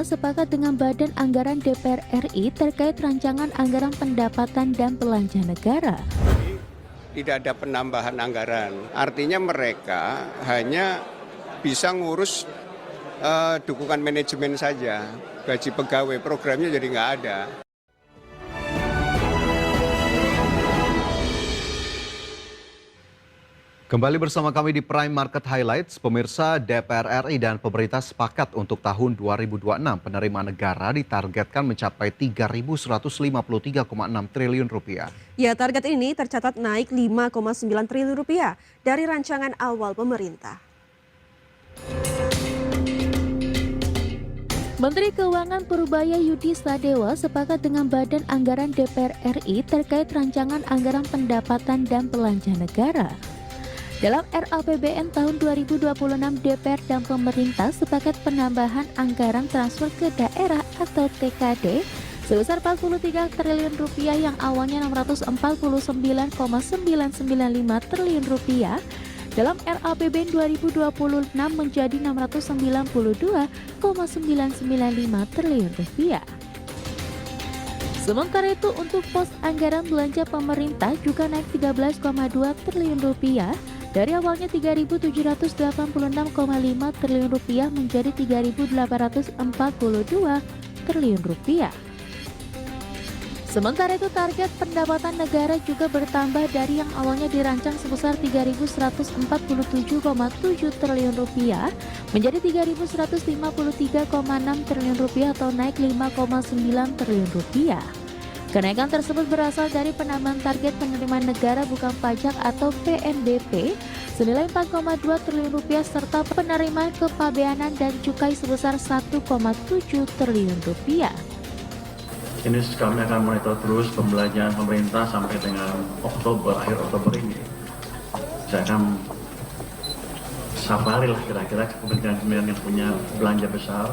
sepakat dengan Badan Anggaran DPR RI terkait rancangan anggaran pendapatan dan belanja negara. Tidak ada penambahan anggaran, artinya mereka hanya bisa ngurus dukungan manajemen saja, gaji pegawai, programnya jadi nggak ada. Kembali bersama kami di Prime Market Highlights, pemirsa. DPR RI dan pemerintah sepakat untuk tahun 2026 penerimaan negara ditargetkan mencapai 3.153,6 triliun rupiah. Ya, target ini tercatat naik 5,9 triliun rupiah dari rancangan awal pemerintah. Menteri Keuangan Purubaya Yudi Sadewa sepakat dengan Badan Anggaran DPR RI terkait rancangan anggaran pendapatan dan belanja negara. Dalam RAPBN tahun 2026, DPR dan pemerintah sepakat penambahan anggaran transfer ke daerah atau TKD sebesar 43 triliun rupiah yang awalnya 649,995 triliun rupiah dalam RAPBN 2026 menjadi 692,995 triliun rupiah. Sementara itu untuk pos anggaran belanja pemerintah juga naik 13,2 triliun rupiah dari awalnya 3.786,5 triliun rupiah menjadi 3.842 triliun rupiah. Sementara itu target pendapatan negara juga bertambah dari yang awalnya dirancang sebesar 3.147,7 triliun rupiah menjadi 3.153,6 triliun rupiah atau naik 5,9 triliun rupiah. Kenaikan tersebut berasal dari penambahan target penerimaan negara bukan pajak atau PNBP senilai 4,2 triliun rupiah serta penerimaan kepabeanan dan cukai sebesar 1,7 triliun rupiah. Ini kami akan monitor terus pembelanjaan pemerintah sampai dengan akhir Oktober ini. Saya akan safari lah kira-kira kementerian-kementerian yang punya belanja besar.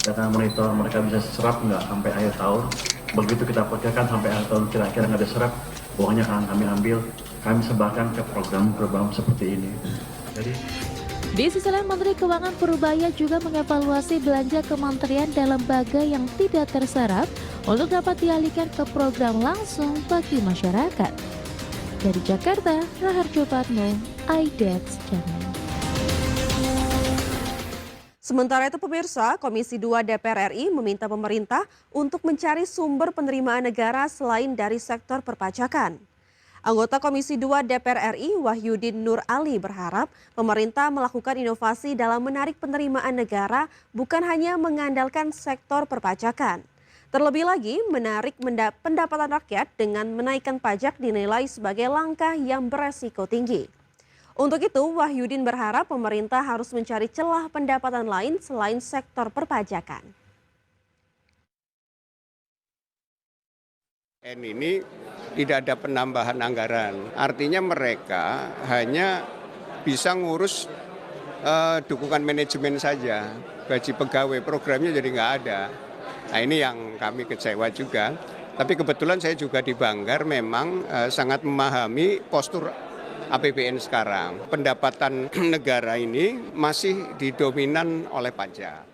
Saya akan monitor mereka bisa serap nggak sampai akhir tahun. Begitu kita perkirakan sampai akhir tahun kira-kira nggak ada serap, uangnya akan kami ambil, kami sebarkan ke program-program seperti ini. Di sisi lain, Menteri Keuangan Purubaya juga mengevaluasi belanja kementerian dan lembaga yang tidak terserap untuk dapat dialihkan ke program langsung bagi masyarakat. Dari Jakarta, Raharjo Patmo, IDEX Channel. Sementara itu pemirsa, Komisi 2 DPR RI meminta pemerintah untuk mencari sumber penerimaan negara selain dari sektor perpajakan. Anggota Komisi 2 DPR RI Wahyudin Nur Ali berharap pemerintah melakukan inovasi dalam menarik penerimaan negara bukan hanya mengandalkan sektor perpajakan. Terlebih lagi menarik pendapatan rakyat dengan menaikkan pajak dinilai sebagai langkah yang beresiko tinggi. Untuk itu, Wahyudin berharap pemerintah harus mencari celah pendapatan lain selain sektor perpajakan. Ini tidak ada penambahan anggaran, artinya mereka hanya bisa ngurus dukungan manajemen saja, gaji pegawai, programnya jadi nggak ada. Nah ini yang kami kecewa juga, tapi kebetulan saya juga di Banggar memang sangat memahami postur APBN sekarang. Pendapatan negara ini masih didominan oleh pajak.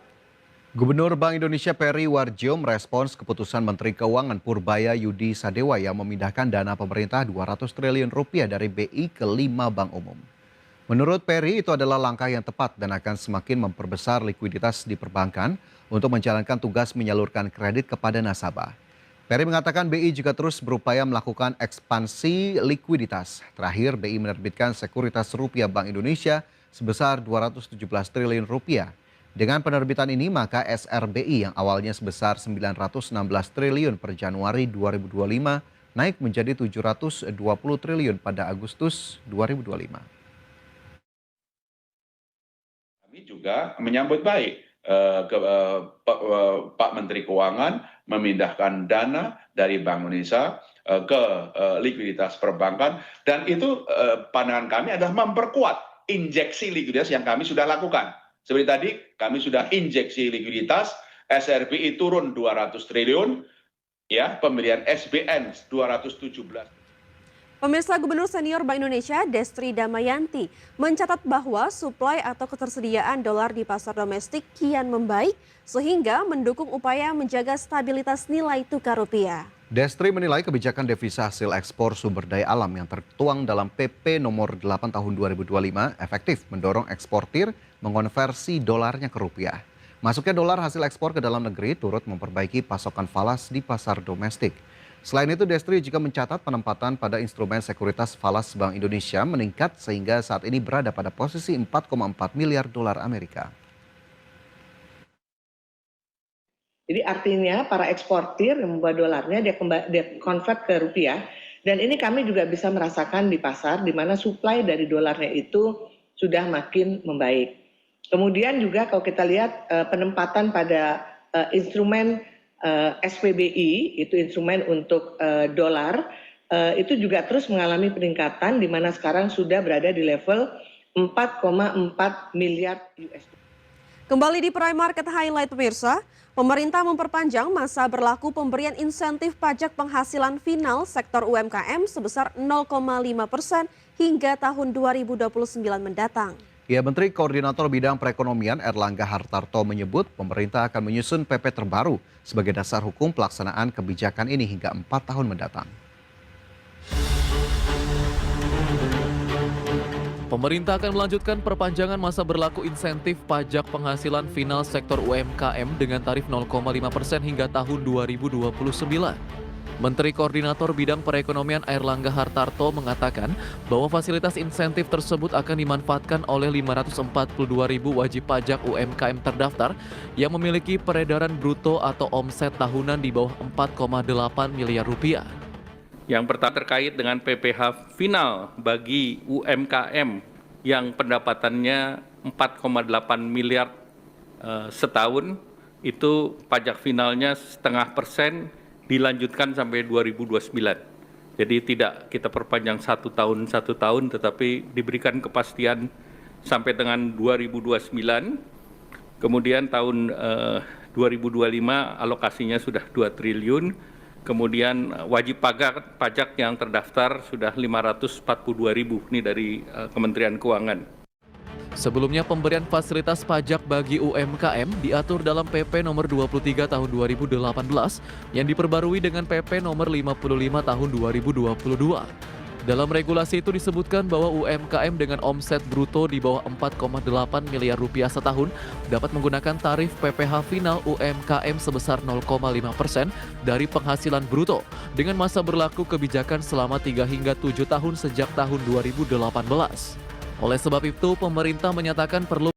Gubernur Bank Indonesia Peri Warjio merespons keputusan Menteri Keuangan Purubaya Yudi Sadewa yang memindahkan dana pemerintah 200 triliun rupiah dari BI ke 5 bank umum. Menurut Peri itu adalah langkah yang tepat dan akan semakin memperbesar likuiditas di perbankan untuk menjalankan tugas menyalurkan kredit kepada nasabah. Peri mengatakan BI juga terus berupaya melakukan ekspansi likuiditas. Terakhir BI menerbitkan sekuritas rupiah Bank Indonesia sebesar 217 triliun rupiah. Dengan penerbitan ini maka SRBI yang awalnya sebesar 916 triliun per Januari 2025 naik menjadi 720 triliun pada Agustus 2025. Kami juga menyambut baik Pak Menteri Keuangan memindahkan dana dari Bank Indonesia ke likuiditas perbankan, dan itu pandangan kami adalah memperkuat injeksi likuiditas yang kami sudah lakukan. Seperti tadi kami sudah injeksi likuiditas, SRBI turun 200 triliun, ya, pembelian SBN 217. Pemirsa, Gubernur Senior Bank Indonesia Destri Damayanti mencatat bahwa suplai atau ketersediaan dolar di pasar domestik kian membaik sehingga mendukung upaya menjaga stabilitas nilai tukar rupiah. Destri menilai kebijakan devisa hasil ekspor sumber daya alam yang tertuang dalam PP nomor 8 tahun 2025 efektif mendorong eksportir mengonversi dolarnya ke rupiah. Masuknya dolar hasil ekspor ke dalam negeri turut memperbaiki pasokan falas di pasar domestik. Selain itu, Destri juga mencatat penempatan pada instrumen sekuritas falas Bank Indonesia meningkat sehingga saat ini berada pada posisi 4,4 miliar dolar Amerika. Jadi artinya para eksportir yang membawa dolarnya dia convert ke rupiah, dan ini kami juga bisa merasakan di pasar di mana supply dari dolarnya itu sudah makin membaik. Kemudian juga kalau kita lihat penempatan pada instrumen SPBI, itu instrumen untuk dolar, itu juga terus mengalami peningkatan di mana sekarang sudah berada di level 4,4 miliar US. Kembali di Prime Market Highlight, pemirsa, pemerintah memperpanjang masa berlaku pemberian insentif pajak penghasilan final sektor UMKM sebesar 0,5% hingga tahun 2029 mendatang. Ya, Menteri Koordinator Bidang Perekonomian Erlangga Hartarto menyebut pemerintah akan menyusun PP terbaru sebagai dasar hukum pelaksanaan kebijakan ini hingga 4 tahun mendatang. Pemerintah akan melanjutkan perpanjangan masa berlaku insentif pajak penghasilan final sektor UMKM dengan tarif 0,5% hingga tahun 2029. Menteri Koordinator Bidang Perekonomian Erlangga Hartarto mengatakan bahwa fasilitas insentif tersebut akan dimanfaatkan oleh 542.000 wajib pajak UMKM terdaftar yang memiliki peredaran bruto atau omset tahunan di bawah 4,8 miliar rupiah. Yang pertama terkait dengan PPh final bagi UMKM yang pendapatannya 4,8 miliar setahun, itu pajak finalnya 0,5% dilanjutkan sampai 2029. Jadi tidak kita perpanjang satu tahun, tetapi diberikan kepastian sampai dengan 2029. Kemudian tahun 2025 alokasinya sudah 2 triliun. Kemudian wajib pajak yang terdaftar sudah 542.000, ini dari Kementerian Keuangan. Sebelumnya pemberian fasilitas pajak bagi UMKM diatur dalam PP nomor 23 tahun 2018 yang diperbarui dengan PP nomor 55 tahun 2022. Dalam regulasi itu disebutkan bahwa UMKM dengan omset bruto di bawah 4,8 miliar rupiah setahun dapat menggunakan tarif PPh final UMKM sebesar 0,5% dari penghasilan bruto dengan masa berlaku kebijakan selama 3 hingga 7 tahun sejak tahun 2018. Oleh sebab itu, pemerintah menyatakan perlu